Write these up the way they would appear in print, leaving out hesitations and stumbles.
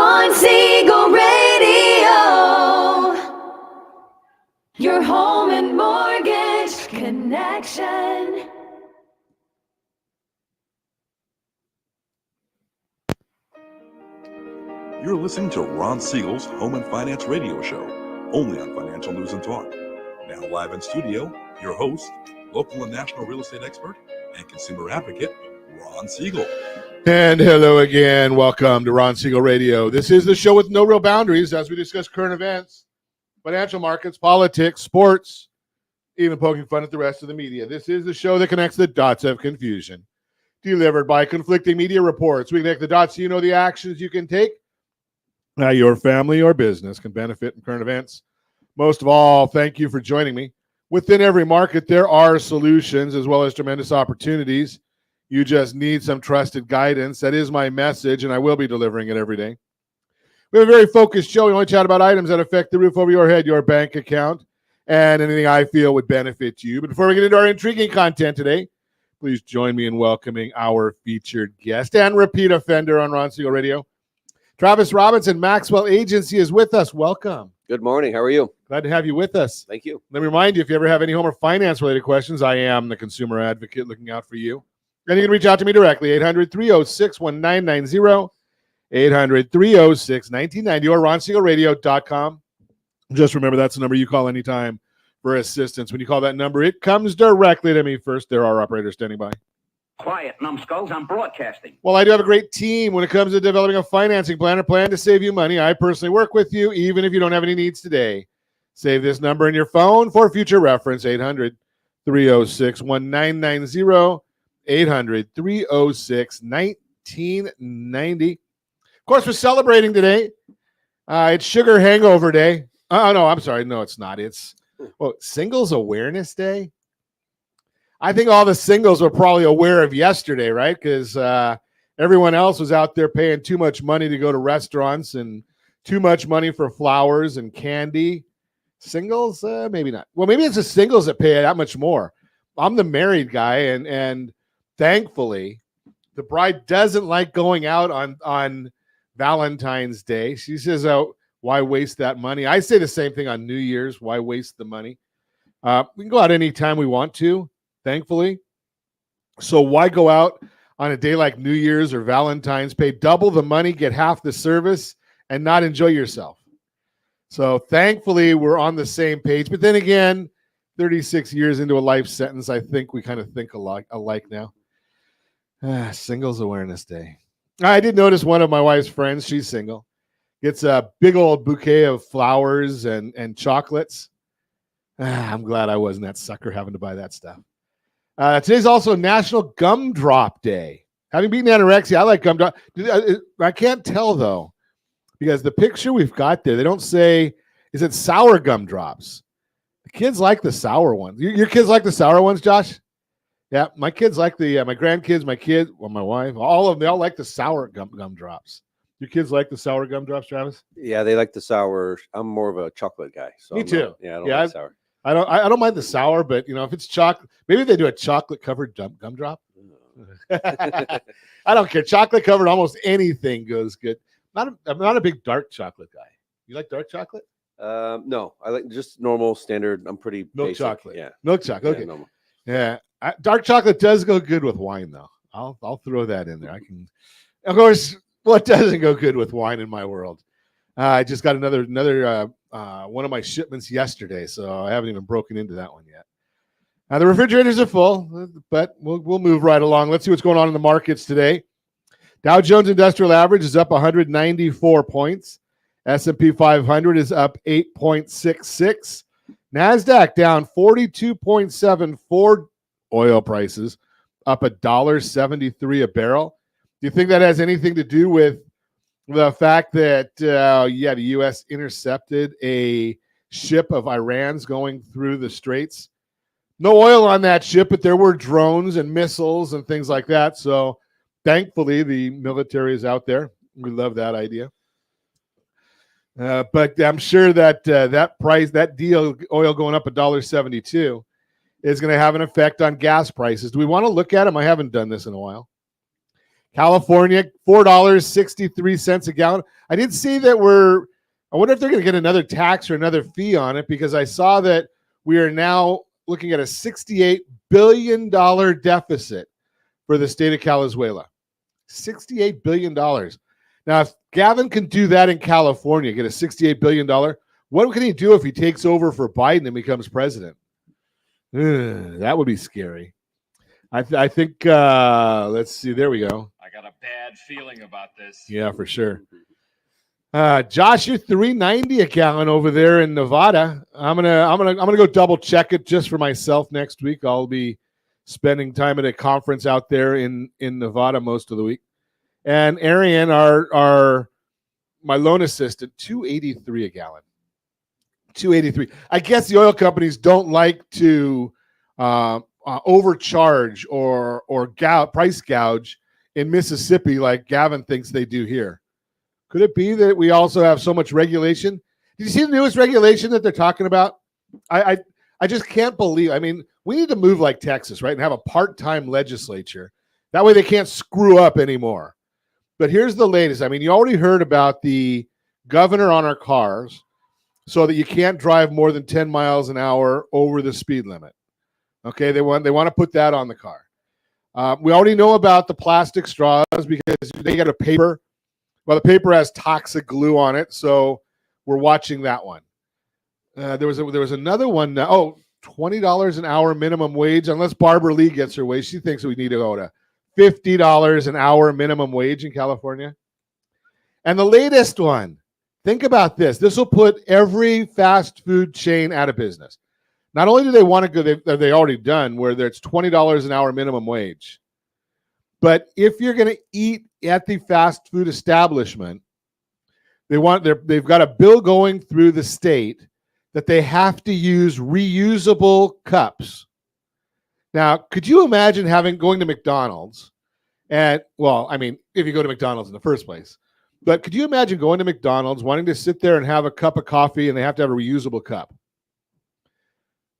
Ron Siegel Radio, your home and mortgage connection. You're listening to Ron Siegel's Home and Finance Radio Show, only on Financial News and Talk. Now live in studio, your host, local and national real estate expert and consumer advocate, Ron Siegel. And hello again. Welcome to Ron Siegel Radio. This is the show with no real boundaries as we discuss current events, financial markets, politics, sports, even poking fun at the rest of the media. This is the show that connects the dots of confusion. Delivered by conflicting media reports. We connect the dots so you know the actions you can take. Now your family or business can benefit from current events. Most of all, thank you for joining me. Within every market, there are solutions as well as tremendous opportunities. You just need some trusted guidance. That is my message, and I will be delivering it every day. We have a very focused show. We only chat about items that affect the roof over your head, your bank account, and anything I feel would benefit you. But before we get into our intriguing content today, please join me in welcoming our featured guest and repeat offender on Ron Siegel Radio. Travis Robinson, Maxwell Agency, is with us. Welcome. Good morning. How are you? Glad to have you with us. Thank you. Let me remind you, if you ever have any home or finance-related questions, I am the consumer advocate looking out for you. And you can reach out to me directly, 800-306-1990, 800-306-1990, or ronsiegelradio.com. Just remember, that's the number you call anytime for assistance. When you call that number, it comes directly to me first. There are operators standing by. Quiet, numbskulls. I'm broadcasting. Well, I do have a great team when it comes to developing a financing plan or plan to save you money. I personally work with you, even if you don't have any needs today. Save this number in your phone for future reference, 800-306-1990, 800-306-1990. Of course, we're celebrating today. It's Sugar Hangover Day. Oh, no, I'm sorry. No, it's not. It's Singles Awareness Day. I think all the singles were probably aware of yesterday, right? Because everyone else was out there paying too much money to go to restaurants and too much money for flowers and candy. Singles, maybe not. Well, maybe it's the singles that pay that much more. I'm the married guy, and thankfully, the bride doesn't like going out on Valentine's Day. She says, "Oh, why waste that money?" I say the same thing on New Year's. Why waste the money? We can go out anytime we want to. Thankfully. So why go out on a day like New Year's or Valentine's, pay double the money, get half the service, and not enjoy yourself? So thankfully, we're on the same page. But then again, 36 years into a life sentence, I think we kind of think alike now. Singles Awareness Day. I did notice one of my wife's friends, she's single, gets a big old bouquet of flowers and chocolates. I'm glad I wasn't that sucker having to buy that stuff. Today's also National Gumdrop Day. Having beaten anorexia, I like gumdrop. I can't tell, though, because the picture we've got there, they don't say, is it sour gumdrops? The kids like the sour ones. Your kids like the sour ones, Josh? Yeah, my kids like my grandkids, my kids, well, my wife, all of them, they all like the sour gumdrops. Your kids like the sour gumdrops, Travis? Yeah, they like the sour. I'm more of a chocolate guy. So Me too. I don't like sour. I don't mind the sour, but if it's chocolate, maybe they do a chocolate covered gumdrop. I don't care. Chocolate covered, almost anything goes good. I'm not a big dark chocolate guy. You like dark chocolate? No, I like just normal standard. I'm pretty milk basic. Chocolate. Yeah, milk chocolate. Okay. Normal. Yeah, dark chocolate does go good with wine, though. I'll throw that in there. I can, of course. What doesn't go good with wine in my world? I just got another one of my shipments yesterday, so I haven't even broken into that one yet. The refrigerators are full, but we'll move right along. Let's see what's going on in the markets today. Dow Jones Industrial Average is up 194 points. S&P 500 is up 8.66. NASDAQ down 42.74. Oil prices up $1.73 a barrel. Do you think that has anything to do with the fact that, the U.S. intercepted a ship of Iran's going through the Straits? No oil on that ship, but there were drones and missiles and things like that. So thankfully, the military is out there. We love that idea. But I'm sure that that deal, oil going up $1.72, is going to have an effect on gas prices. Do we want to look at them? I haven't done this in a while. California, $4.63 a gallon. I did see that I wonder if they're going to get another tax or another fee on it, because I saw that we are now looking at a $68 billion deficit for the state of Calizuela. $68 billion. Now, if Gavin can do that in California, get a $68 billion, what can he do if he takes over for Biden and becomes president? That would be scary. I think, let's see, there we go. I got a bad feeling about this. Yeah, for sure. Josh, you're $3.90 a gallon over there in Nevada. I'm gonna go double check it just for myself next week. I'll be spending time at a conference out there in Nevada most of the week. And Arian, my loan assistant, $2.83 a gallon. $2.83. I guess the oil companies don't like to overcharge or price gouge in Mississippi like Gavin thinks they do here. Could it be that we also have so much regulation? Did you see the newest regulation that they're talking about? I just can't believe. I mean, we need to move like Texas, right, and have a part-time legislature. That way they can't screw up anymore. But here's the latest. I mean, you already heard about the governor on our cars so that you can't drive more than 10 miles an hour over the speed limit. Okay, they want to put that on the car. We already know about the plastic straws because they got a paper. Well, the paper has toxic glue on it, so we're watching that one. There was another one. $20 an hour minimum wage, unless Barbara Lee gets her way. She thinks we need to go to $50 an hour minimum wage in California. And the latest one, think about this. This will put every fast food chain out of business. Not only do they want to go, they already done, where it's $20 an hour minimum wage. But if you're going to eat at the fast food establishment, they've got a bill going through the state that they have to use reusable cups. Now, could you imagine going to McDonald's and, well, I mean, if you go to McDonald's in the first place, but could you imagine going to McDonald's, wanting to sit there and have a cup of coffee, and they have to have a reusable cup?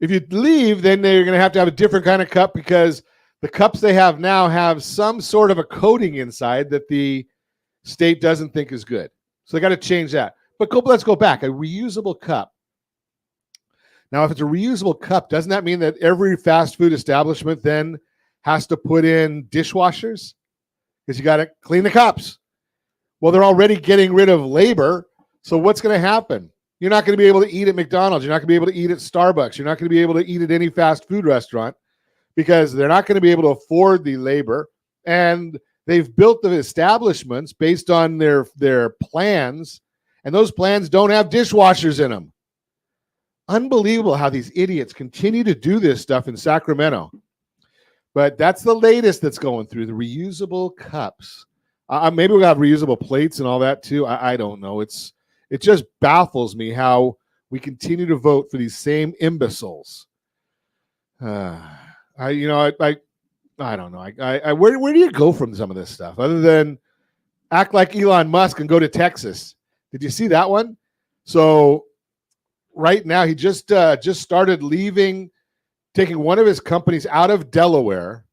If you leave, then they're going to have a different kind of cup, because the cups they have now have some sort of a coating inside that the state doesn't think is good. So they got to change that. But let's go back. A reusable cup. Now, if it's a reusable cup, doesn't that mean that every fast food establishment then has to put in dishwashers? Because you got to clean the cups. Well, they're already getting rid of labor. So what's going to happen? You're not going to be able to eat at McDonald's. You're not going to be able to eat at Starbucks. You're not going to be able to eat at any fast food restaurant, because they're not going to be able to afford the labor. And they've built the establishments based on their plans, and those plans don't have dishwashers in them. Unbelievable how these idiots continue to do this stuff in Sacramento. But that's the latest that's going through, the reusable cups. Maybe we'll have reusable plates and all that too. I don't know. It just baffles me how we continue to vote for these same imbeciles. I don't know. Where do you go from some of this stuff other than act like Elon Musk and go to Texas? Did you see that one? So right now he just started taking one of his companies out of Delaware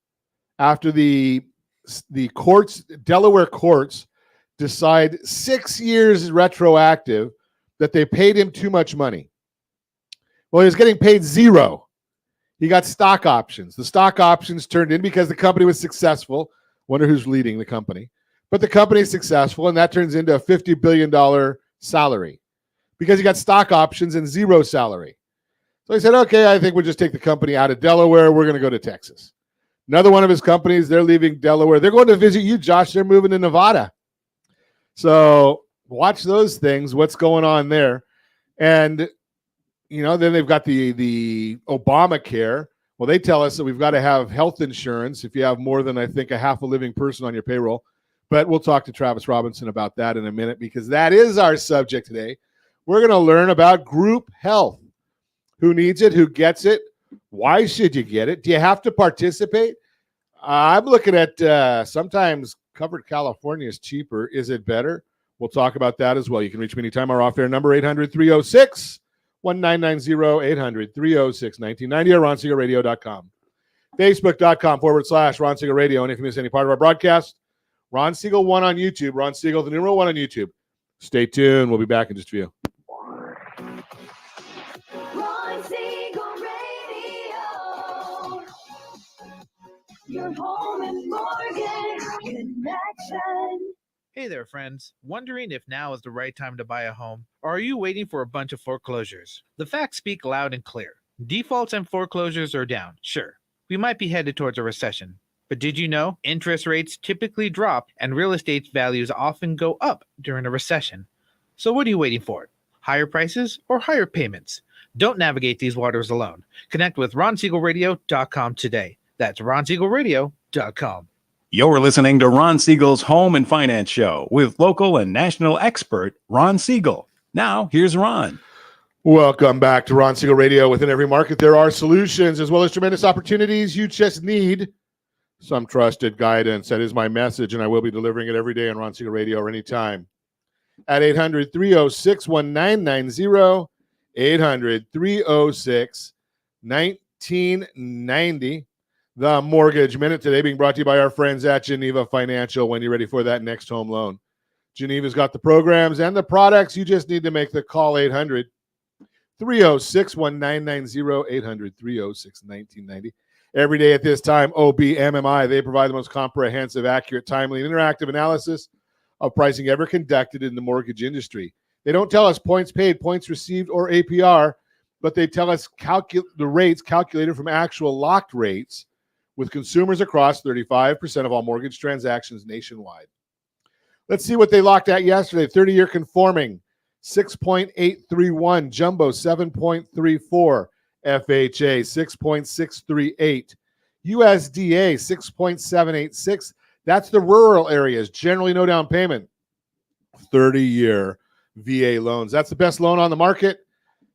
after the Delaware courts decide 6 years retroactive that they paid him too much money. Well, he was getting paid zero. He got stock options. The stock options turned in because the company was successful. Wonder who's leading the company. But the company is successful, and that turns into a $50 billion salary because he got stock options and zero salary. So he said, okay, I think we'll just take the company out of Delaware. We're going to go to Texas. Another one of his companies, they're leaving Delaware. They're going to visit you, Josh. They're moving to Nevada. So watch those things, what's going on there. And then they've got the Obamacare. Well, they tell us that we've got to have health insurance if you have more than, I think, a half a living person on your payroll. But we'll talk to Travis Robinson about that in a minute, because that is our subject today. We're going to learn about group health. Who needs it? Who gets it? Why should you get it? Do you have to participate? I'm looking at sometimes covered California is cheaper. Is it better? We'll talk about that as well. You can reach me anytime. Our off-air number, 800-306-1990, 800-306-1990, or RonSiegelRadio.com. Facebook.com/Ron Siegel Radio. And if you miss any part of our broadcast, Ron Siegel 1 on YouTube. Ron Siegel, the numeral 1 on YouTube. Stay tuned. We'll be back in just a few. Ron Siegel Radio. Your home and mortgage connection. Hey there, friends. Wondering if now is the right time to buy a home? Or are you waiting for a bunch of foreclosures? The facts speak loud and clear. Defaults and foreclosures are down. Sure, we might be headed towards a recession. But did you know interest rates typically drop and real estate values often go up during a recession? So what are you waiting for? Higher prices or higher payments? Don't navigate these waters alone. Connect with RonSiegelRadio.com today. That's RonSiegelRadio.com. You're listening to Ron Siegel's Home and Finance Show with local and national expert Ron Siegel. Now, here's Ron. Welcome back to Ron Siegel Radio. Within every market, there are solutions as well as tremendous opportunities. You just need some trusted guidance. That is my message, and I will be delivering it every day on Ron Siegel Radio or anytime. At 800-306-1990, 800-306-1990. The Mortgage Minute today being brought to you by our friends at Geneva Financial when you're ready for that next home loan. Geneva's got the programs and the products. You just need to make the call. 800-306-1990, 800-306-1990. Every day at this time, OBMMI, they provide the most comprehensive, accurate, timely, and interactive analysis of pricing ever conducted in the mortgage industry. They don't tell us points paid, points received, or APR, but they tell us the rates calculated from actual locked rates with consumers across 35% of all mortgage transactions nationwide. Let's see what they locked at yesterday. 30-year conforming, 6.831. Jumbo, 7.34. FHA, 6.638. USDA, 6.786. That's the rural areas. Generally no down payment. 30-year VA loans. That's the best loan on the market.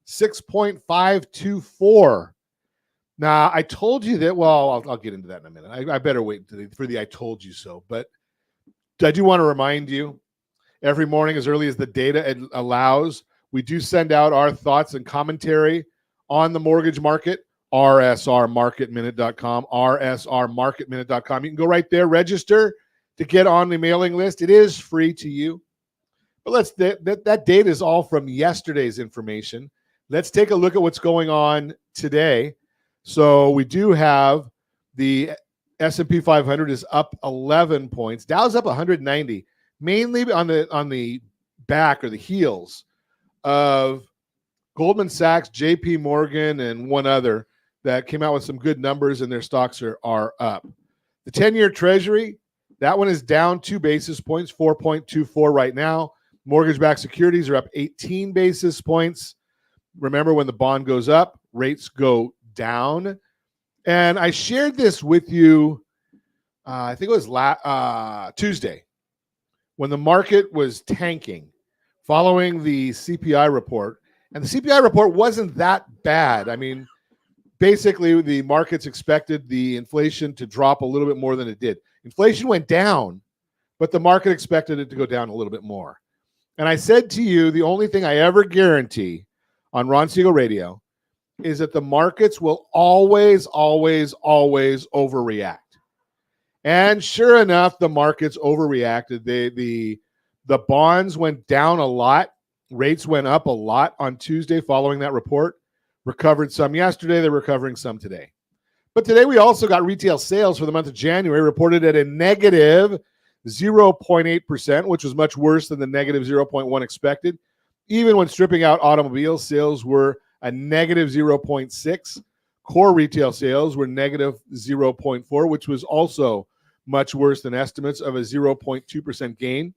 6.524. Now, I told you that, well, I'll get into that in a minute. I better wait for the I told you so. But I do want to remind you, every morning as early as the data allows, we do send out our thoughts and commentary on the mortgage market, rsrmarketminute.com, rsrmarketminute.com. You can go right there, register to get on the mailing list. It is free to you. But that data is all from yesterday's information. Let's take a look at what's going on today. So we do have the S&P 500 is up 11 points. Dow's up 190, mainly on the back or the heels of Goldman Sachs, JP Morgan, and one other that came out with some good numbers, and their stocks are up. The 10-year Treasury, that one is down 2 basis points, 4.24 right now. Mortgage-backed securities are up 18 basis points. Remember, when the bond goes up, rates go down. And I shared this with you, I think it was Tuesday, when the market was tanking following the CPI report. And the CPI report wasn't that bad. I mean, basically, the markets expected the inflation to drop a little bit more than it did. Inflation went down, but the market expected it to go down a little bit more. And I said to you, the only thing I ever guarantee on Ron Siegel Radio is that the markets will always, always, always overreact. And sure enough, the markets overreacted. The bonds went down a lot. Rates went up a lot on Tuesday following that report. Recovered some yesterday. They're recovering some today. But today we also got retail sales for the month of January reported at a negative 0.8%, which was much worse than the negative 0.1 expected. Even when stripping out automobile sales were a negative 0.6. Core retail sales were negative 0.4, which was also much worse than estimates of a 0.2% gain.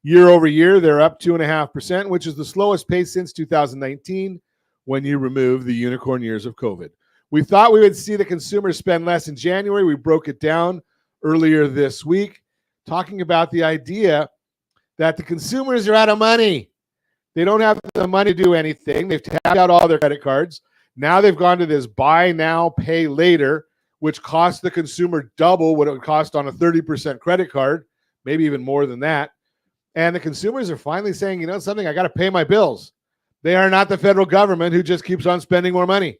Year over year, they're up 2.5%, which is the slowest pace since 2019 when you remove the unicorn years of COVID. We thought we would see the consumers spend less in January. We broke it down earlier this week, talking about the idea that the consumers are out of money. They don't have the money to do anything. They've tapped out all their credit cards. Now they've gone to this buy now, pay later, which costs the consumer double what it would cost on a 30% credit card, maybe even more than that. And the consumers are finally saying, you know something, I got to pay my bills. They are not the federal government who just keeps on spending more money.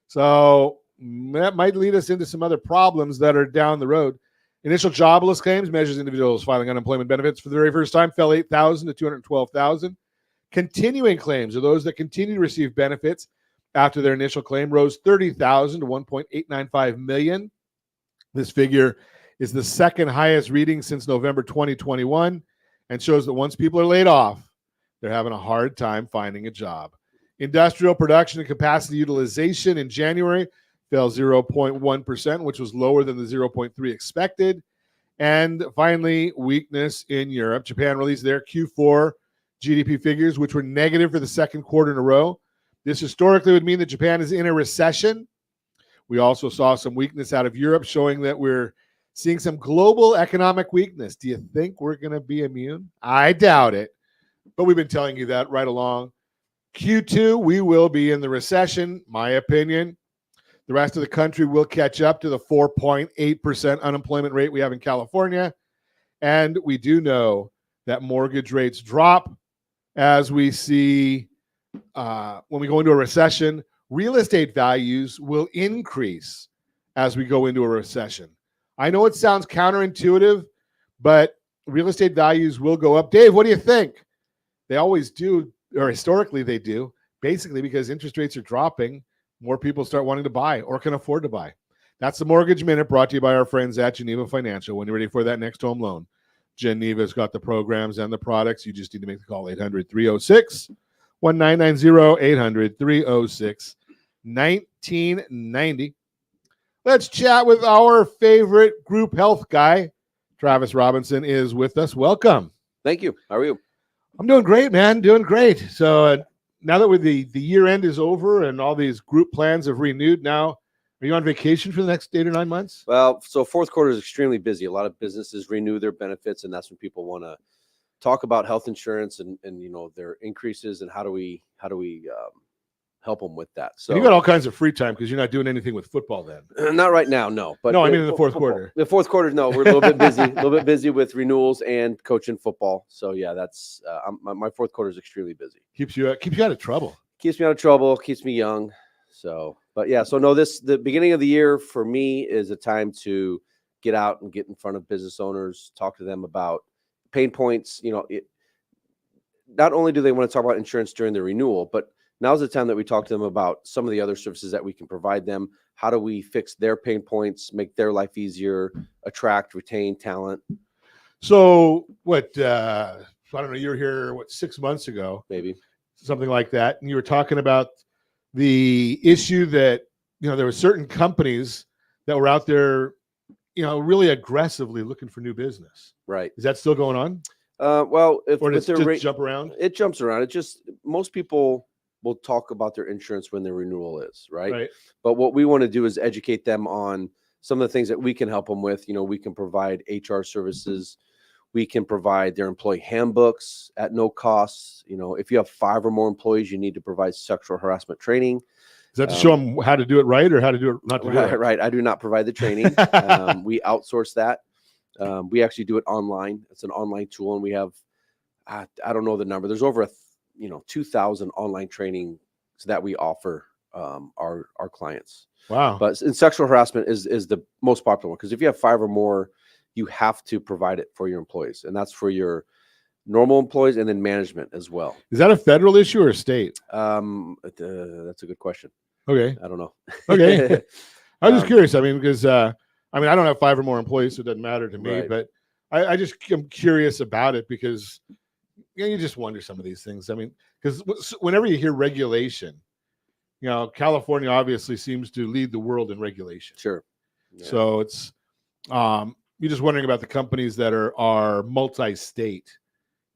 So that might lead us into some other problems that are down the road. Initial jobless claims measures individuals filing unemployment benefits for the very first time fell 8,000 to 212,000. Continuing claims are those that continue to receive benefits after their initial claim rose 30,000 to 1.895 million. This figure is the second highest reading since November 2021 and shows that once people are laid off, they're having a hard time finding a job. Industrial production and capacity utilization in January fell 0.1%, which was lower than the 0.3 expected. And finally, weakness in Europe. Japan released their Q4 GDP figures, which were negative for the second quarter in a row. This historically would mean that Japan is in a recession. We also saw some weakness out of Europe, showing that we're seeing some global economic weakness. Do you think we're going to be immune? I doubt it. But we've been telling you that right along. Q2, we will be in the recession, my opinion. The rest of the country will catch up to the 4.8% unemployment rate we have in California. And we do know that mortgage rates drop as we see when we go into a recession. Real estate values will increase as we go into a recession. I know it sounds counterintuitive, but real estate values will go up. Dave, what do you think? They always do, or historically they do, basically because interest rates are dropping. More people start wanting to buy or can afford to buy. That's the Mortgage Minute, brought to you by our friends at Geneva Financial. When you're ready for that next home loan, Geneva's got the programs and the products. You just need to make the call, 800-306-1990, 800-306-1990. Let's chat with our favorite group health guy. Travis Robinson is with us. Welcome. Thank you. How are you? I'm doing great, man. Doing great. So now that the year end is over and all these group plans have renewed, now are you on vacation for the next 8 or 9 months? Well, so fourth quarter is extremely busy. A lot of businesses renew their benefits, and that's when people want to talk about health insurance and their increases and how do we help them with that. So and you got all kinds of free time because you're not doing anything with football then. Not right now, no. But no, I mean in the fourth quarter. The fourth quarter, no, we're a little bit busy, with renewals and coaching football. So yeah, that's my fourth quarter is extremely busy. Keeps you out of trouble. Keeps me out of trouble. Keeps me young. So, but yeah, so no, the beginning of the year for me is a time to get out and get in front of business owners, talk to them about pain points. Not only do they want to talk about insurance during the renewal, but now's the time that we talk to them about some of the other services that we can provide them. How do we fix their pain points, make their life easier, attract, retain talent? So what, I don't know, you were here, 6 months ago? Maybe. Something like that. And you were talking about the issue that, there were certain companies that were out there, really aggressively looking for new business. Right. Is that still going on? Well, if or does with it their just jump around? It jumps around. It just, most people will talk about their insurance when their renewal is, right? But what we want to do is educate them on some of the things that we can help them with. We can provide HR services. We can provide their employee handbooks at no cost. If you have 5 or more employees, you need to provide sexual harassment training. Is that to show them how to do it right or how to do it not to do it right? Right. I do not provide the training. We outsource that. We actually do it online. It's an online tool, and we have, I don't know the number. There's over 2,000 online trainings that we offer our clients. Wow. But in sexual harassment is the most popular one, because if you have 5 or more, you have to provide it for your employees, and that's for your normal employees and then management as well. Is that a federal issue or a state? That's a good question. Okay. I don't know. Okay. I was just curious. I mean, because I don't have 5 or more employees, so it doesn't matter to me. Right. But I'm curious about it because you just wonder some of these things. I mean, because whenever you hear regulation, California obviously seems to lead the world in regulation. Sure. Yeah. So it's you're just wondering about the companies that are multi-state.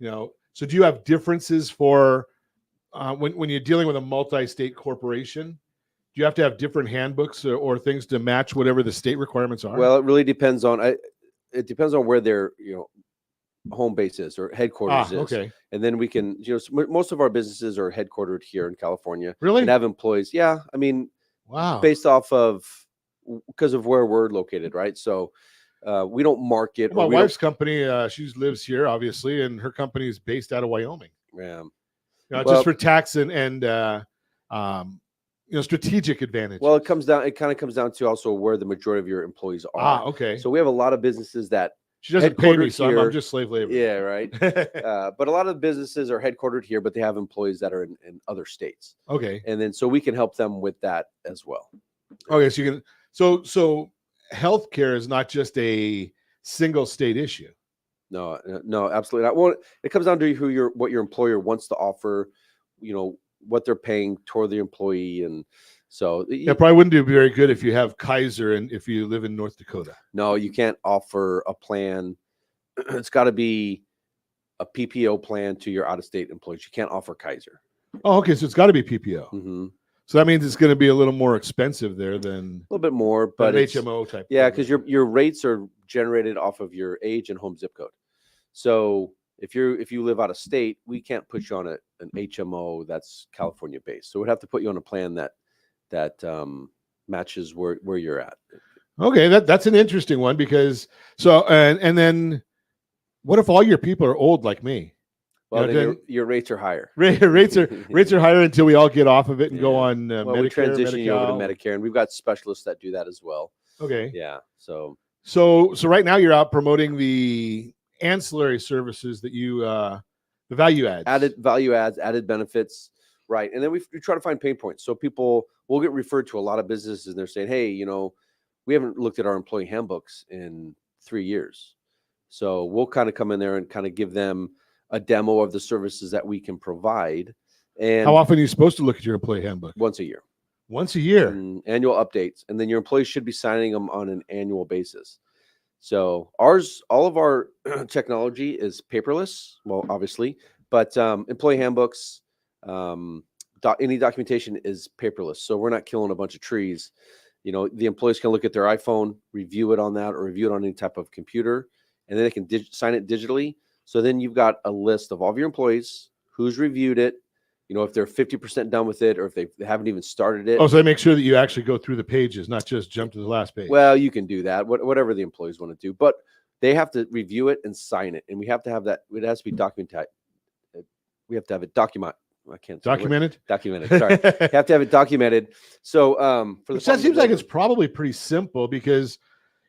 So do you have differences for when you're dealing with a multi-state corporation? Do you have to have different handbooks or things to match whatever the state requirements are? Well, it really depends on where their home base is or headquarters is. Okay. And then we can, most of our businesses are headquartered here in California. Really? And have employees. Yeah. I mean, wow. Based off of, because of where we're located, right? So we don't market. My wife's company, she lives here, obviously, and her company is based out of Wyoming. Yeah. Just for tax and strategic advantage? Well, it kind of comes down to also where the majority of your employees are. Okay. So we have a lot of businesses that She doesn't pay me, headquartered so I'm here. just slave labor. Yeah, right. But a lot of businesses are headquartered here, but they have employees that are in other states. Okay. And then so we can help them with that as well. Okay, so you can so healthcare is not just a single state issue. No, absolutely not. Well, it comes down to what your employer wants to offer, what they're paying toward the employee. And so It probably wouldn't do very good if you have Kaiser and if you live in North Dakota. no, you can't offer a plan. It's got to be a PPO plan to your out-of-state employees. You can't offer Kaiser. Oh, okay, so it's got to be PPO. Mm-hmm. So that means it's going to be a little more expensive there than A little bit more, but an it's- HMO type. Yeah, because your rates are generated off of your age and home zip code. So if you live out of state, we can't put you on an HMO that's California based. So we'd have to put you on a plan that matches where you're at. Okay, that's an interesting one because and then what if all your people are old like me? Well, then then your rates are higher. rates are higher until we all get off of it and go on Well, Medicare. we transition you over to Medi-Cal. Medicare, and we've got specialists that do that as well. Okay. Yeah. So So right now you're out promoting the ancillary services that you the value adds. added value adds, added benefits, right? And then we try to find pain points. So people will get referred to a lot of businesses, and they're saying, "Hey, we haven't looked at our employee handbooks in 3 years." So we'll kind of come in there and kind of give them a demo of the services that we can provide. And How often are you supposed to look at your employee handbook? once a year, Once a year. annual updates, and then your employees should be signing them on an annual basis. So all of our technology is paperless, well, obviously, but employee handbooks, any documentation is paperless. So we're not killing a bunch of trees. The employees can look at their iPhone, review it on that, or review it on any type of computer, and then they can sign it digitally. So then you've got a list of all of your employees, who's reviewed it, if they're 50% done with it, or if they haven't even started it. Oh, so they make sure that you actually go through the pages, not just jump to the last page. Well, you can do that, whatever the employees want to do, but they have to review it and sign it. And we have to have that. It has to be documented. We have to have it documented. I can't say the word. Documented? Documented. Sorry. You have to have it documented. So for the That seems like it's probably pretty simple because,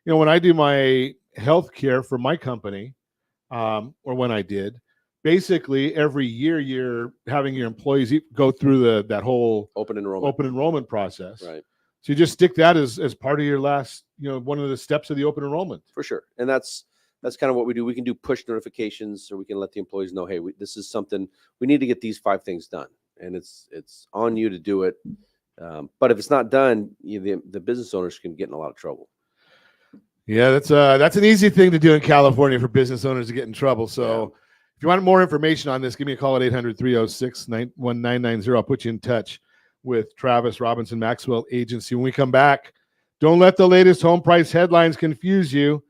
when I do my health care for my company, or when I did, basically every year you're having your employees go through that whole open enrollment process. Right. So you just stick that as part of your last, one of the steps of the open enrollment. For sure. And that's kind of what we do. We can do push notifications, or we can let the employees know, hey, this is something we need to get these 5 things done, and it's on you to do it. But if it's not done, the business owners can get in a lot of trouble. Yeah, that's an easy thing to do in California for business owners to get in trouble. So if you want more information on this, give me a call at 800-306-1990. I'll put you in touch with Travis Robinson Maxwell Agency. When we come back, don't let the latest home price headlines confuse you.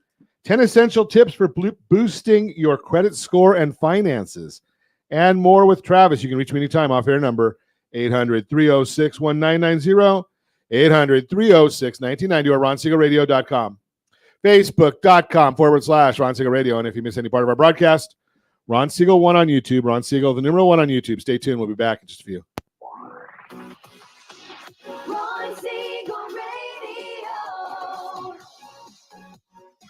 10 essential tips for boosting your credit score and finances, and more with Travis. You can reach me anytime. Off-air number 800-306-1990, 800-306-1990, or RonSiegelRadio.com. Facebook.com/Ron Siegel Radio. And if you miss any part of our broadcast, Ron Siegel 1 on YouTube. Ron Siegel, the numeral 1 on YouTube. Stay tuned. We'll be back in just a few. Ron Siegel Radio.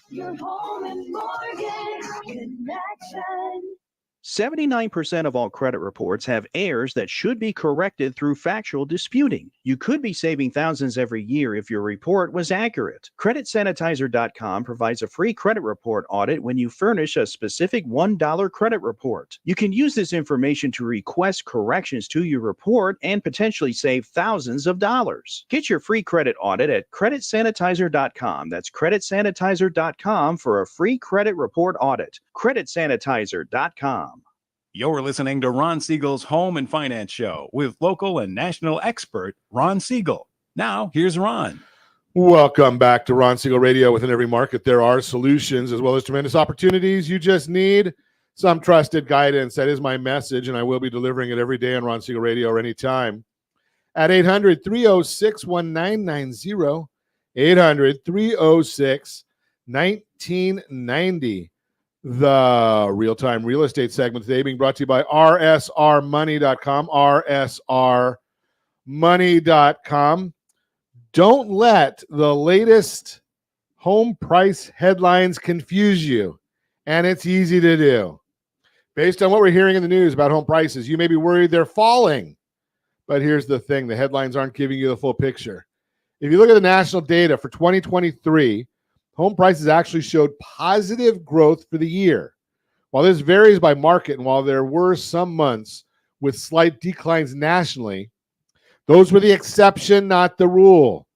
Your home and mortgage connection. 79% of all credit reports have errors that should be corrected through factual disputing. You could be saving thousands every year if your report was accurate. CreditSanitizer.com provides a free credit report audit when you furnish a specific $1 credit report. You can use this information to request corrections to your report and potentially save thousands of dollars. Get your free credit audit at CreditSanitizer.com. That's CreditSanitizer.com for a free credit report audit. CreditSanitizer.com. You're listening to Ron Siegel's Home and Finance Show with local and national expert Ron Siegel. Now, here's Ron. Welcome back to Ron Siegel Radio. Within every market, there are solutions as well as tremendous opportunities. You just need some trusted guidance. That is my message, and I will be delivering it every day on Ron Siegel Radio or anytime. At 800-306-1990, 800-306-1990. The real-time real estate segment today being brought to you by rsrmoney.com, money.com. Don't let the latest home price headlines confuse you, and it's easy to do. Based on what we're hearing in the news about home prices, you may be worried they're falling. But here's the thing, the headlines aren't giving you the full picture. If you look at the national data for 2023, home prices actually showed positive growth for the year. While this varies by market, and while there were some months with slight declines nationally, those were the exception, not the rule.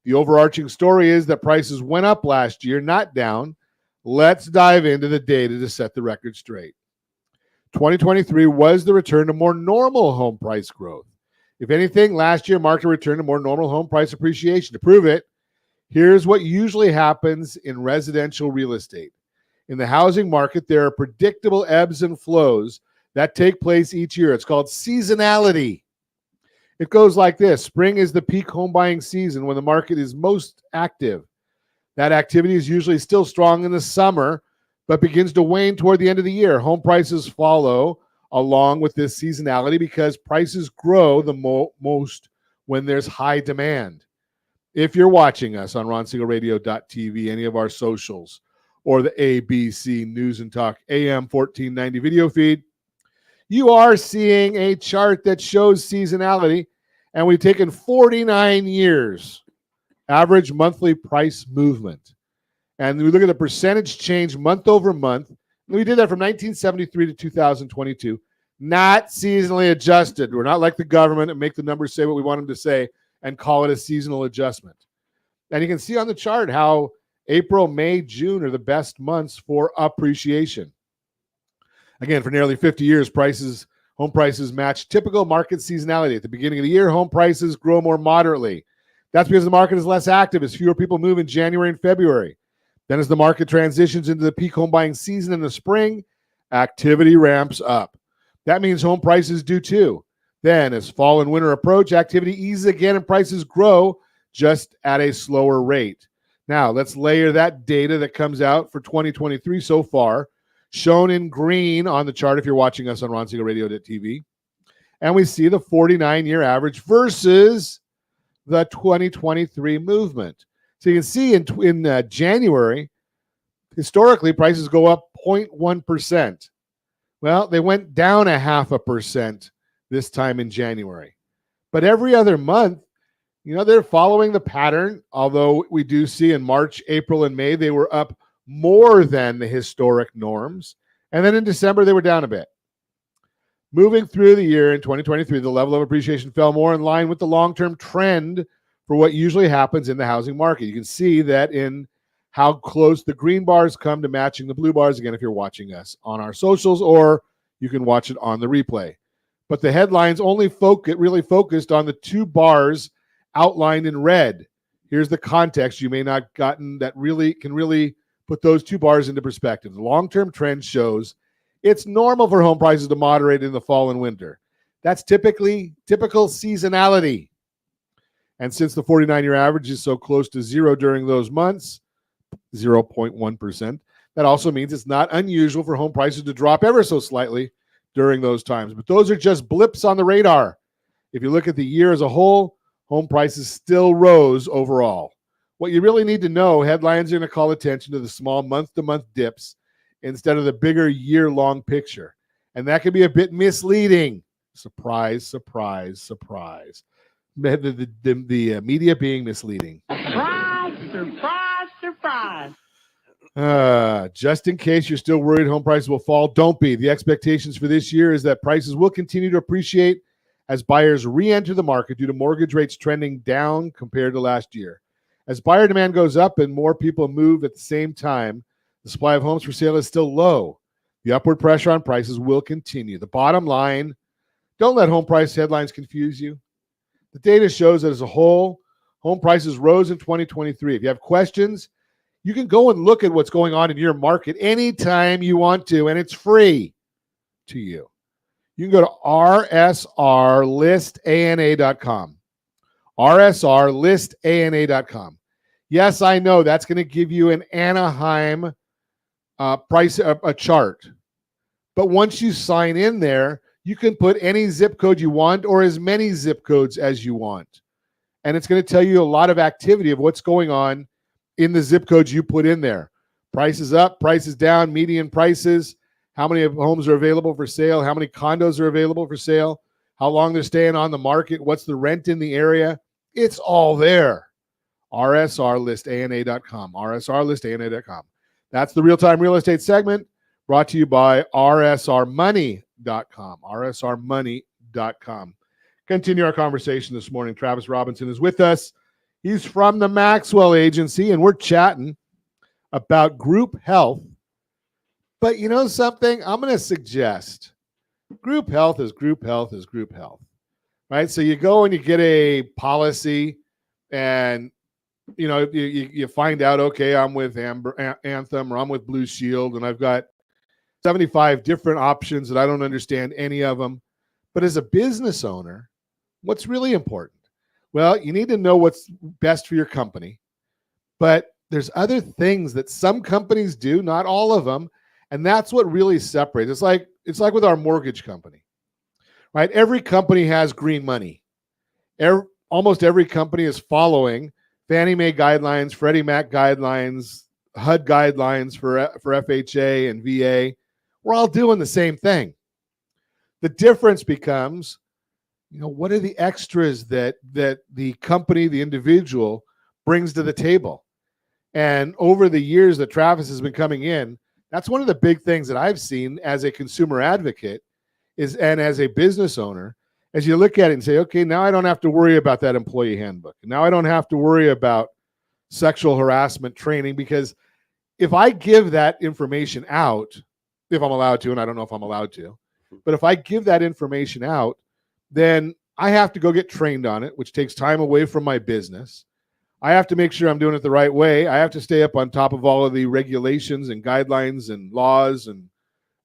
The overarching story is that prices went up last year, not down. Let's dive into the data to set the record straight. 2023 was the return to more normal home price growth. If anything, last year marked a return to more normal home price appreciation. To prove it, here's what usually happens in residential real estate. In the housing market, there are predictable ebbs and flows that take place each year. It's called seasonality. It goes like this. Spring is the peak home buying season when the market is most active. That activity is usually still strong in the summer, but begins to wane toward the end of the year. Home prices follow along with this seasonality because prices grow the most when there's high demand. If you're watching us on RonSiegelRadio.tv, any of our socials, or the ABC News and Talk AM 1490 video feed, you are seeing a chart that shows seasonality, and we've taken 49 years average monthly price movement. And we look at the percentage change month over month. We did that from 1973 to 2022, not seasonally adjusted. We're not like the government and make the numbers say what we want them to say and call it a seasonal adjustment. And you can see on the chart how April, May, June are the best months for appreciation. Again, for nearly 50 years, home prices match typical market seasonality. At the beginning of the year, home prices grow more moderately. That's because the market is less active as fewer people move in January and February. Then as the market transitions into the peak home buying season in the spring, activity ramps up. That means home prices do too. Then as fall and winter approach, activity eases again and prices grow just at a slower rate. Now let's layer that data that comes out for 2023 so far, shown in green on the chart if you're watching us on RonSiegelRadio.tv. And we see the 49-year average versus the 2023 movement. So you can see in January, historically, prices go up 0.1%. Well, they went down 0.5% this time in January. But every other month, they're following the pattern, although we do see in March, April, and May, they were up more than the historic norms. And then in December, they were down a bit. Moving through the year in 2023, the level of appreciation fell more in line with the long-term trend for what usually happens in the housing market. You can see that in how close the green bars come to matching the blue bars, again, if you're watching us on our socials, or you can watch it on the replay. But the headlines only really focused on the two bars outlined in red. Here's the context you may not gotten that can really put those two bars into perspective. The long-term trend shows it's normal for home prices to moderate in the fall and winter. That's typical seasonality. And since the 49-year average is so close to zero during those months, 0.1%, that also means it's not unusual for home prices to drop ever so slightly during those times. But those are just blips on the radar. If you look at the year as a whole, home prices still rose overall. What you really need to know, headlines are going to call attention to the small month-to-month dips instead of the bigger year-long picture. And that can be a bit misleading. Surprise, surprise, surprise. The media being misleading. Surprise, surprise, surprise. Just in case you're still worried home prices will fall, don't be. The expectations for this year is that prices will continue to appreciate as buyers re-enter the market due to mortgage rates trending down compared to last year. As buyer demand goes up and more people move at the same time, the supply of homes for sale is still low. The upward pressure on prices will continue. The bottom line, don't let home price headlines confuse you. The data shows that as a whole, home prices rose in 2023. If you have questions, you can go and look at what's going on in your market anytime you want to, and it's free to you. You can go to rslistana.com. rslistana.com. Yes, I know that's going to give you an Anaheim price, a chart. But once you sign in there, You can put any zip code you want or as many zip codes as you want. And it's going to tell you a lot of activity of what's going on in the zip codes you put in there. Prices up, prices down, median prices, how many homes are available for sale, how many condos are available for sale, how long they're staying on the market, what's the rent in the area. It's all there. RSRlistANA.com. RSRlistANA.com. That's the real-time real estate segment brought to you by RSRmoney.com. RSRmoney.com. Continue our conversation this morning. Travis Robinson is with us. He's from the Maxwell Agency, and we're chatting about group health. But you know something? I'm going to suggest group health is group health is group health, right? So you go and you get a policy, and you know you find out, okay, I'm with Anthem or I'm with Blue Shield, and I've got 75 different options that I don't understand any of them. But as a business owner, what's really important? Well, you need to know what's best for your company, but there's other things that some companies do, not all of them, and that's what really separates. It's like with our mortgage company, right? Every company has green money. Almost every company is following Fannie Mae guidelines, Freddie Mac guidelines, HUD guidelines for FHA and VA. We're all doing the same thing. The difference becomes, you know, what are the extras that the company, the individual brings to the table? And over the years that Travis has been coming in, that's one of the big things that I've seen as a consumer advocate and as a business owner, as you look at it and say, okay, now I don't have to worry about that employee handbook. Now I don't have to worry about sexual harassment training, because if I give that information out, if I'm allowed to, and I don't know if I'm allowed to, but if I give that information out, then I have to go get trained on it, which takes time away from my business. I have to make sure I'm doing it the right way. I have to stay up on top of all of the regulations and guidelines and laws and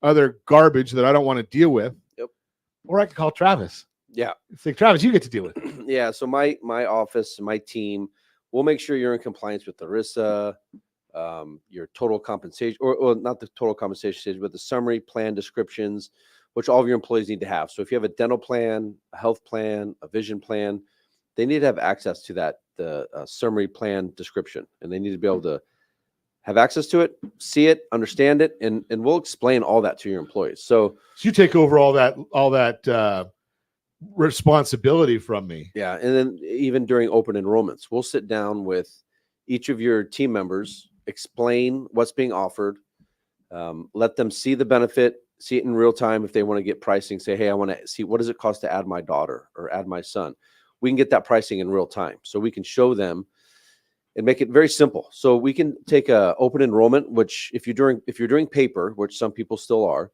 other garbage that I don't want to deal with. Yep. Or I can call Travis. Yeah. It's like, Travis, you get to deal with it. Yeah. So my office, my team, we'll make sure you're in compliance with ERISA, your total compensation, or not the total compensation stage, but the summary plan descriptions, which all of your employees need to have. So if you have a dental plan, a health plan, a vision plan, they need to have access to that, the summary plan description, and they need to be able to have access to it, see it, understand it, and we'll explain all that to your employees. So you take over all that responsibility from me. Yeah, and then even during open enrollments, we'll sit down with each of your team members, explain what's being offered, let them see the benefit, see it in real time. If they want to get pricing, say, hey, I want to see, what does it cost to add my daughter or add my son? We can get that pricing in real time. So we can show them and make it very simple. So we can take a open enrollment, which if you're doing paper, which some people still are,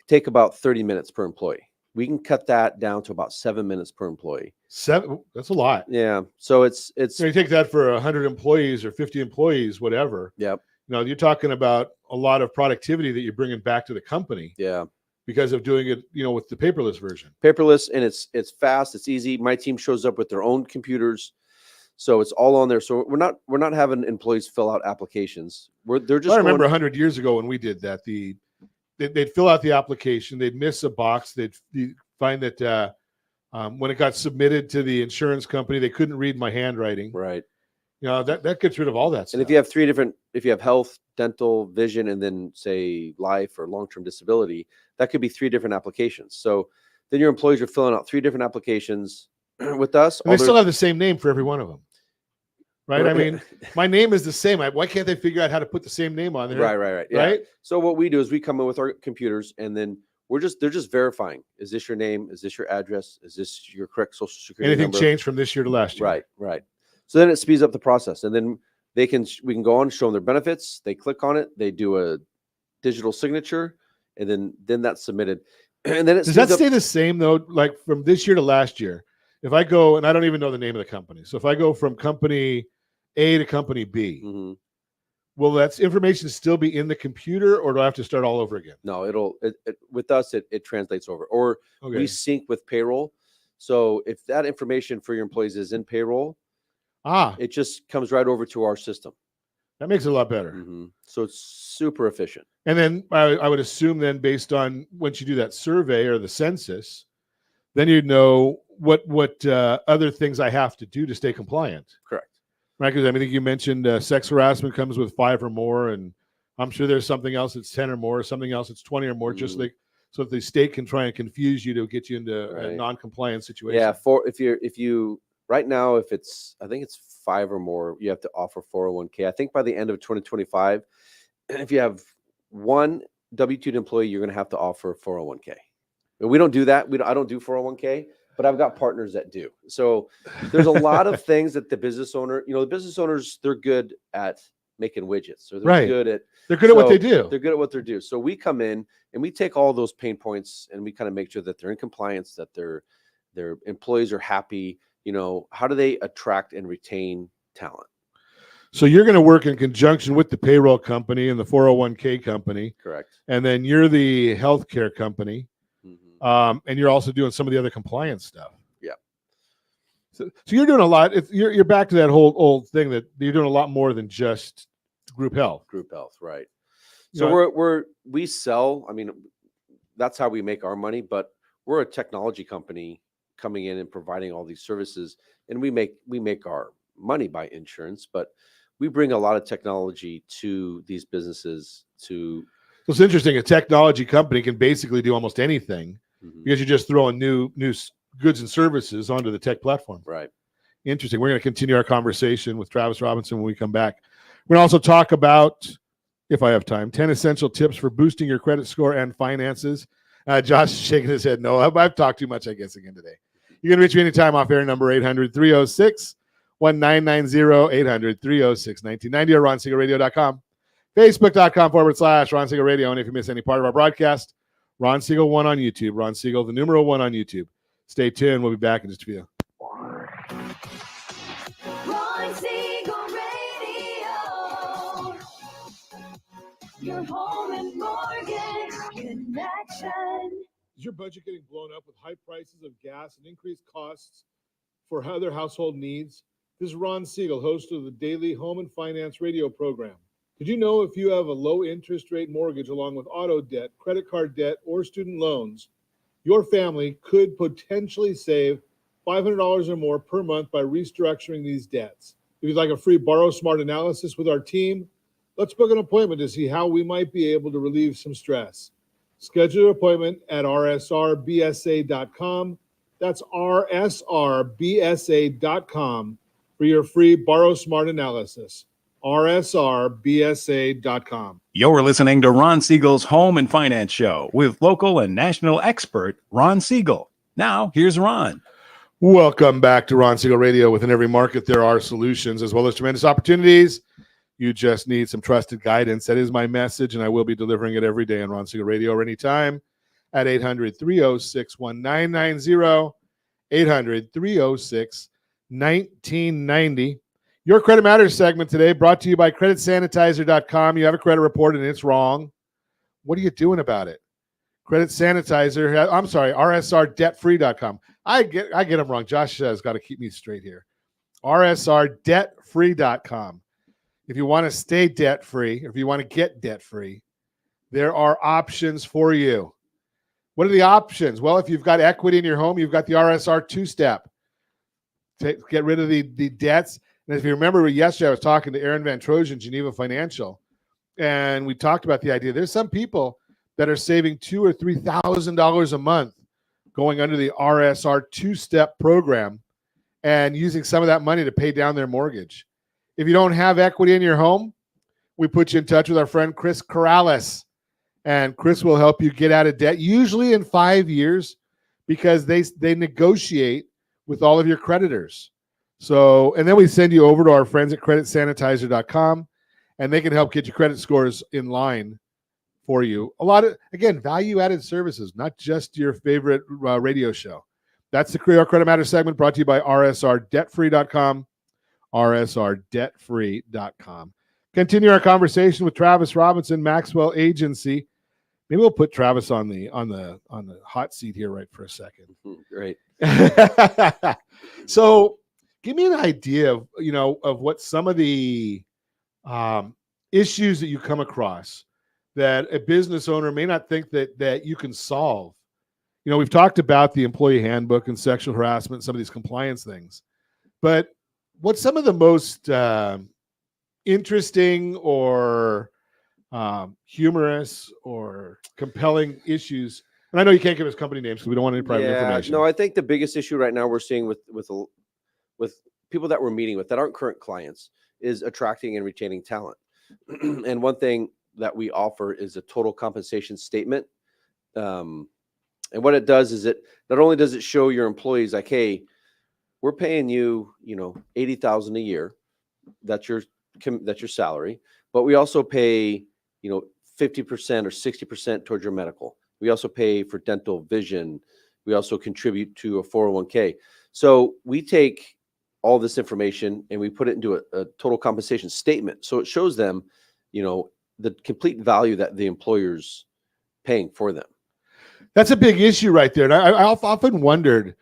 take about 30 minutes per employee. We can cut that down to about 7 minutes per employee. 7? That's a lot. Yeah. So it's so you take that for 100 employees or 50 employees, whatever. Yep. You know, you're talking about a lot of productivity that you're bringing back to the company. Yeah. Because of doing it, you know, with the paperless version. Paperless, and it's fast, it's easy. My team shows up with their own computers, so it's all on there. So we're not having employees fill out applications. They're just. I remember 100 years ago when we did that. They'd fill out the application, they'd miss a box, they'd find that when it got submitted to the insurance company, they couldn't read my handwriting. Right. You know, that gets rid of all that stuff. And if you have health, dental, vision, and then say life or long-term disability, that could be 3 different applications. So then your employees are filling out 3 different applications with us. And they still have the same name for every one of them. Right. I mean, my name is the same. Why can't they figure out how to put the same name on there? Right. Yeah. Right. So what we do is we come in with our computers, and then they're just verifying. Is this your name? Is this your address? Is this your correct social security Anything number? changed from this year to last year? Right. So then it speeds up the process, and then we can go on, show them their benefits. They click on it. They do a digital signature, and then that's submitted. And then does that stay the same though? Like from this year to last year, if I go, and I don't even know the name of the company, so if I go from company A to company B, will that information still be in the computer, or do I have to start all over again? No, with us it translates over, or we sync with payroll. So if that information for your employees is in payroll, it just comes right over to our system. That makes it a lot better. So it's super efficient. And then I would assume then, based on once you do that survey or the census, then you'd know what other things I have to do to stay compliant. Correct. Right? Because I think you mentioned sex harassment comes with 5 or more, and I'm sure there's something else that's 10 or more, something else that's 20 or more, just like so that the state can try and confuse you to get you into a non-compliant situation. Yeah, if you right now, if it's I think it's 5 or more, you have to offer 401k. I think by the end of 2025, if you have one W-2 employee, you're going to have to offer 401k. But we don't do that. I don't do 401k, but I've got partners that do. So there's a lot of things that the business owner, the business owners, they're good at making widgets. So they're good at what they do. They're good at what they do. So we come in and we take all those pain points and we kind of make sure that they're in compliance, that their employees are happy. How do they attract and retain talent? So you're going to work in conjunction with the payroll company and the 401k company. Correct. And then you're the healthcare company. And you're also doing some of the other compliance stuff. Yeah. So you're doing a lot. You're back to that whole old thing that you're doing a lot more than just group health. Group health, right. So we sell, that's how we make our money, but we're a technology company coming in and providing all these services, and we make our money by insurance, but we bring a lot of technology to these businesses to. So it's interesting. A technology company can basically do almost anything because you're just throwing new goods and services onto the tech platform. Right. Interesting. We're going to continue our conversation with Travis Robinson when we come back. We're going to also talk about, if I have time, 10 essential tips for boosting your credit score and finances. Josh is shaking his head. No, I've talked too much, I guess, again today. You can reach me anytime off air, number 800-306-1990, 800-306-1990, or RonSiegelRadio.com. Facebook.com/Ron Siegel Radio. And if you miss any part of our broadcast, Ron Siegel 1 on YouTube. Ron Siegel, the numeral 1 on YouTube. Stay tuned. We'll be back in just a few. Ron Siegel Radio. Your home and mortgage connection. Is your budget getting blown up with high prices of gas and increased costs for other household needs? This is Ron Siegel, host of the daily Home and Finance radio program. Did you know if you have a low interest rate mortgage along with auto debt, credit card debt, or student loans, your family could potentially save $500 or more per month by restructuring these debts? If you'd like a free Borrow Smart analysis with our team, let's book an appointment to see how we might be able to relieve some stress. Schedule an appointment at rsrbsa.com. That's rsrbsa.com for your free Borrow Smart analysis. rsrbsa.com. You're listening to Ron Siegel's Home and Finance Show with local and national expert Ron Siegel. Now, here's Ron. Welcome back to Ron Siegel Radio. Within every market, there are solutions as well as tremendous opportunities. You just need some trusted guidance. That is my message, and I will be delivering it every day on Ron Siegel Radio or anytime at 800-306-1990, 800-306-1990. Your Credit Matters segment today brought to you by CreditSanitizer.com. You have a credit report and it's wrong. What are you doing about it? Credit Sanitizer, RSRDebtFree.com. I get them wrong. Josh has got to keep me straight here. RSRDebtFree.com. If you want to stay debt-free, or if you want to get debt-free, there are options for you. What are the options? Well, if you've got equity in your home, you've got the RSR two-step. Get rid of the debts. And if you remember yesterday, I was talking to Aaron Van Trojan, Geneva Financial, and we talked about the idea. There's some people that are saving $2,000 or $3,000 a month going under the RSR two-step program and using some of that money to pay down their mortgage. If you don't have equity in your home, we put you in touch with our friend Chris Corrales, and Chris will help you get out of debt, usually in 5 years, because they negotiate with all of your creditors. So, and then we send you over to our friends at CreditSanitizer.com, and they can help get your credit scores in line for you. A lot of, again, value-added services, not just your favorite radio show. That's the Credit Matters segment brought to you by RSRDebtFree.com, RSRDebtFree.com. Continue our conversation with Travis Robinson, Maxwell Agency. Maybe we'll put Travis on the hot seat here right for a second. Great. So, give me an idea of what some of the issues that you come across that a business owner may not think that you can solve. We've talked about the employee handbook and sexual harassment, some of these compliance things, but what's some of the most interesting or humorous or compelling issues? And I know you can't give us company names because we don't want any private information. No, I think the biggest issue right now we're seeing with people that we're meeting with that aren't current clients is attracting and retaining talent. And one thing that we offer is a total compensation statement. And what it does is it not only does it show your employees like, hey, we're paying you, $80,000 a year. That's your salary, but we also pay, 50% or 60% towards your medical. We also pay for dental, vision. We also contribute to a 401k. So we take all this information and we put it into a total compensation statement. So it shows them, the complete value that the employer's paying for them. That's a big issue right there. And I often wondered,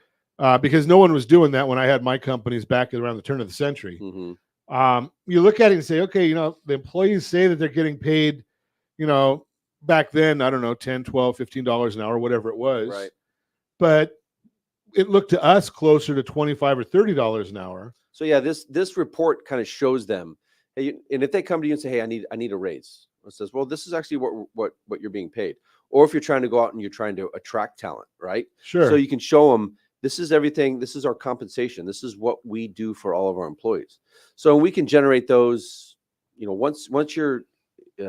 because no one was doing that when I had my companies back around the turn of the century. Mm-hmm. You look at it and say, okay, the employees say that they're getting paid, back then, I don't know, $10, $12, $15 an hour, whatever it was. Right. But it looked to us closer to $25 or $30 an hour. So yeah, this report kind of shows them, hey, and if they come to you and say, hey, I need a raise, it says, well, this is actually what you're being paid. Or if you're trying to go out and you're trying to attract talent, right? Sure. So you can show them, this is everything. This is our compensation. This is what we do for all of our employees. So we can generate those, once your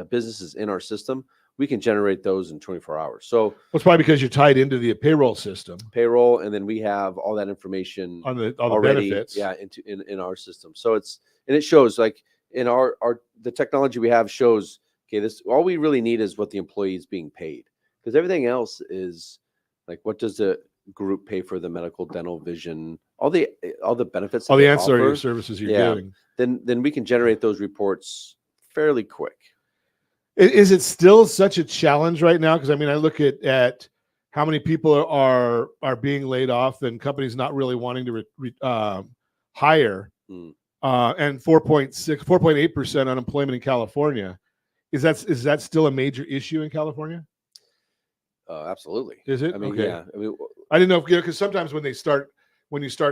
business is in our system, we can generate those in 24 hours. So it's probably because you're tied into the payroll system. And then we have all that information on all the already, benefits. Yeah, in our system. So it shows like in the technology we have shows, okay, this all we really need is what the employee is being paid, because everything else is like, what does the group pay for the medical, dental, vision, all the benefits, all the ancillary services you're doing. Then we can generate those reports fairly quick. Is it still such a challenge right now? Because I look at how many people are being laid off and companies not really wanting to hire, and 4.8% unemployment in California. Is that still a major issue in California? Absolutely. Is it? Okay. Yeah. I didn't know because sometimes when you start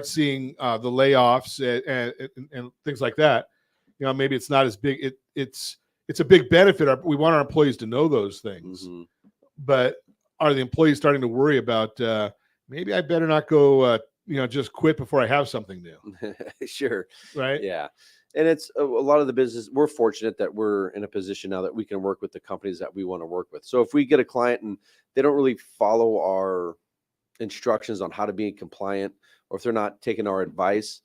seeing the layoffs and things like that, maybe it's not as big. It's a big benefit. We want our employees to know those things, Mm-hmm. but are the employees starting to worry about maybe I better not go, just quit before I have something new? Sure. Right. Yeah. And it's a lot of the business. We're fortunate that we're in a position now that we can work with the companies that we want to work with. So if we get a client and they don't really follow our instructions on how to be compliant, or if they're not taking our advice,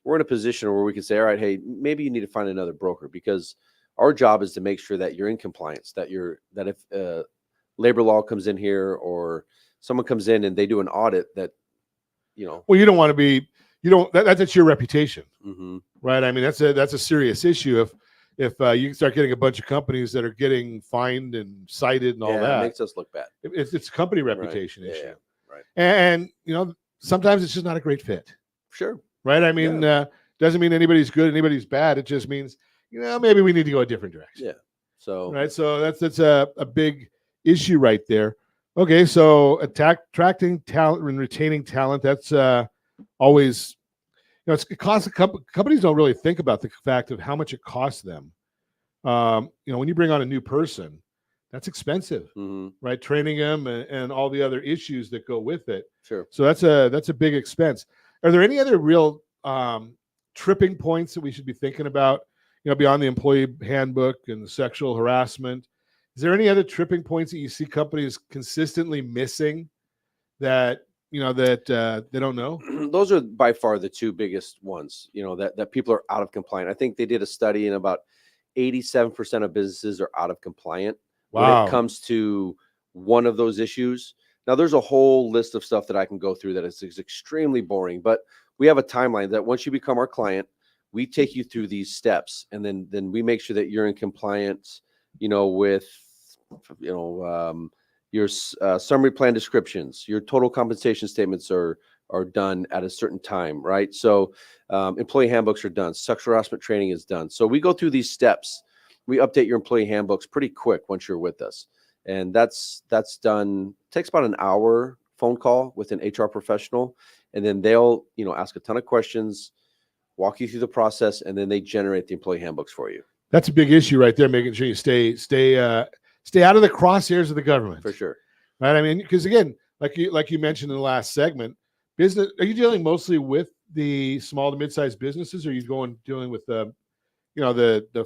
we're in a position where we can say, all right, hey, maybe you need to find another broker, because our job is to make sure that you're in compliance, that if labor law comes in here or someone comes in and they do an audit that, well, you don't want to be, that's your reputation, mm-hmm. right? That's a serious issue. If you start getting a bunch of companies that are getting fined and cited and all that, it makes us look bad. It's a company reputation issue. Yeah, right. And sometimes it's just not a great fit. Sure. Right. Doesn't mean anybody's good, anybody's bad. It just means, maybe we need to go a different direction. Yeah. So right. So that's a big issue right there. Okay. So attracting talent and retaining talent, that's always, it costs companies don't really think about the fact of how much it costs them. When you bring on a new person, that's expensive, mm-hmm. right? Training them and all the other issues that go with it. Sure. So that's a big expense. Are there any other real tripping points that we should be thinking about, beyond the employee handbook and the sexual harassment? Is there any other tripping points that you see companies consistently missing that they don't know? Those are by far the two biggest ones, that people are out of compliant. I think they did a study and about 87% of businesses are out of compliant. Wow. When it comes to one of those issues. Now, there's a whole list of stuff that I can go through that is extremely boring, but we have a timeline that once you become our client, we take you through these steps, and then we make sure that you're in compliance, with, Your summary plan descriptions, your total compensation statements are done at a certain time, right? So employee handbooks are done. Sexual harassment training is done. So we go through these steps. We update your employee handbooks pretty quick once you're with us. And that's done, takes about an hour phone call with an HR professional. And then they'll, ask a ton of questions, walk you through the process, and then they generate the employee handbooks for you. That's a big issue right there, making sure you stay out of the crosshairs of the government. For sure. Right. I mean, because again, like you mentioned in the last segment, business. Are you dealing mostly with the small to mid-sized businesses, or are you dealing with the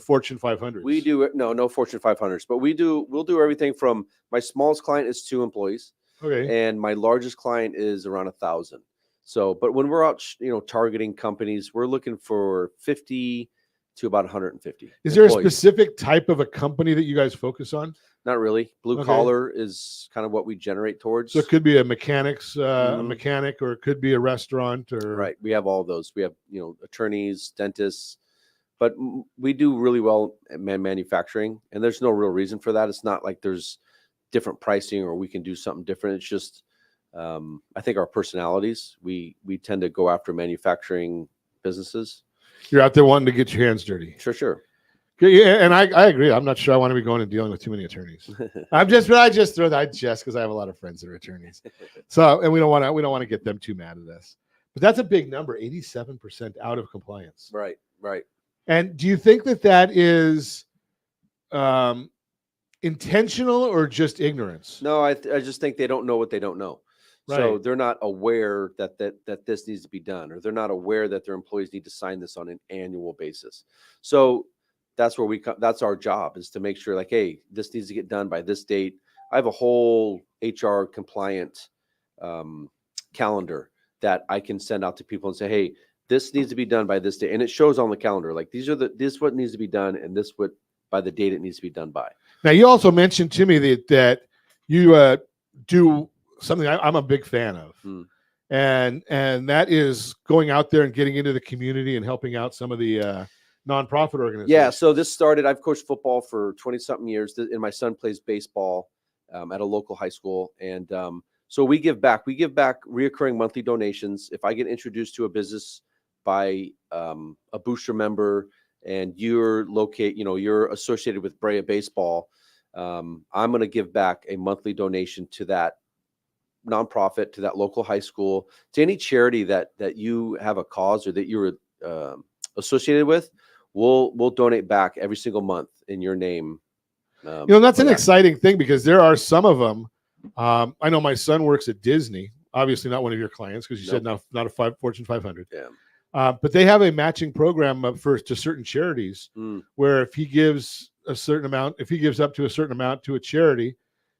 Fortune 500s? We do no Fortune 500s, but we'll do everything from my smallest client is 2 employees. Okay. And my largest client is around 1,000. So, but when we're out, targeting companies, we're looking for 50 to about 150. Is there a employees. specific type of a company that you guys focus on? Not really. Blue collar is kind of what we generate towards. So it could be a mechanic, or it could be a restaurant, or right. We have all those. We have attorneys, dentists, but we do really well at manufacturing, and there's no real reason for that. It's not like there's different pricing or we can do something different. It's just I think our personalities. We tend to go after manufacturing businesses. You're out there wanting to get your hands dirty. Sure. Yeah, and I agree. I'm not sure I want to be going and dealing with too many attorneys. I just throw that because I have a lot of friends that are attorneys. So, and we don't want to get them too mad at us. But that's a big number, 87% out of compliance. Right. And do you think that is intentional or just ignorance? No, I just think they don't know what they don't know. Right. So they're not aware that this needs to be done, or they're not aware that their employees need to sign this on an annual basis. So that's where that's our job, is to make sure, like, hey, this needs to get done by this date. I have a whole HR compliant calendar that I can send out to people and say, hey, this needs to be done by this date. And it shows on the calendar, like, this is what needs to be done, and this what by the date it needs to be done by. Now, you also mentioned to me that you do something I'm a big fan of. And that is going out there and getting into the community and helping out some of the nonprofit organizations. Yeah, so this started, I've coached football for 20-something years, and my son plays baseball at a local high school. And so we give back. We give back reoccurring monthly donations. If I get introduced to a business by a booster member and you're associated with Brea Baseball, I'm going to give back a monthly donation to that nonprofit, to that local high school, to any charity that you have a cause or that you're associated with. We'll donate back every single month in your name. That's an exciting thing, because there are some of them. I know my son works at Disney, obviously not one of your clients, because you said not a Fortune 500. Yeah. But they have a matching program to certain charities where if he gives a certain amount, if he gives up to a certain amount to a charity,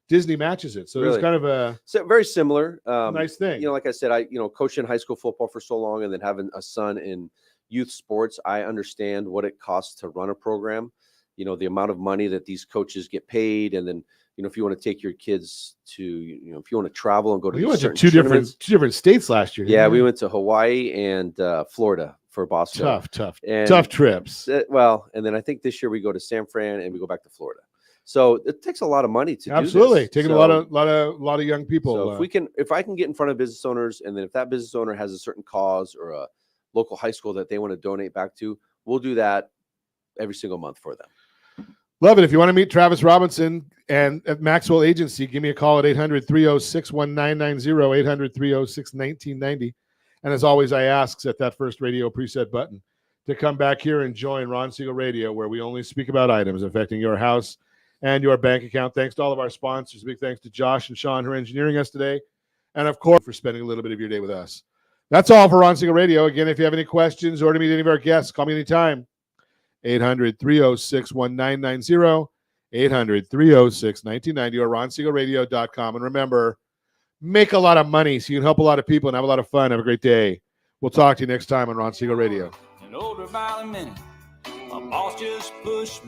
Disney matches it. So it's kind of a very similar nice thing. Like I said, I coached in high school football for so long, and then having a son in youth sports, I understand what it costs to run a program. The amount of money that these coaches get paid, and then if you want to take your kids to if you want to travel and go to you went to two different states last year. Yeah, we went to Hawaii and Florida for Boston. Tough trips. And then I think this year we go to San Fran and we go back to Florida. So it takes a lot of money to absolutely do this. Taking a lot of young people. So if I can get in front of business owners, and then if that business owner has a certain cause or a local high school that they want to donate back to, we'll do that every single month for them. Love it. If you want to meet Travis Robinson and at Maxwell Agency, give me a call at 800-306-1990, 800-306-1990. And as always, I ask at that first radio preset button to come back here and join Ron Siegel Radio, where we only speak about items affecting your house and your bank account. Thanks to all of our sponsors. Big thanks to Josh and Sean who are engineering us today. And of course, for spending a little bit of your day with us. That's all for Ron Siegel Radio. Again, if you have any questions or to meet any of our guests, call me anytime. 800-306-1990, 800-306-1990, or ronsiegelradio.com. And remember, make a lot of money so you can help a lot of people and have a lot of fun. Have a great day. We'll talk to you next time on Ron Siegel Radio. And older by the minute, my boss just pushed me.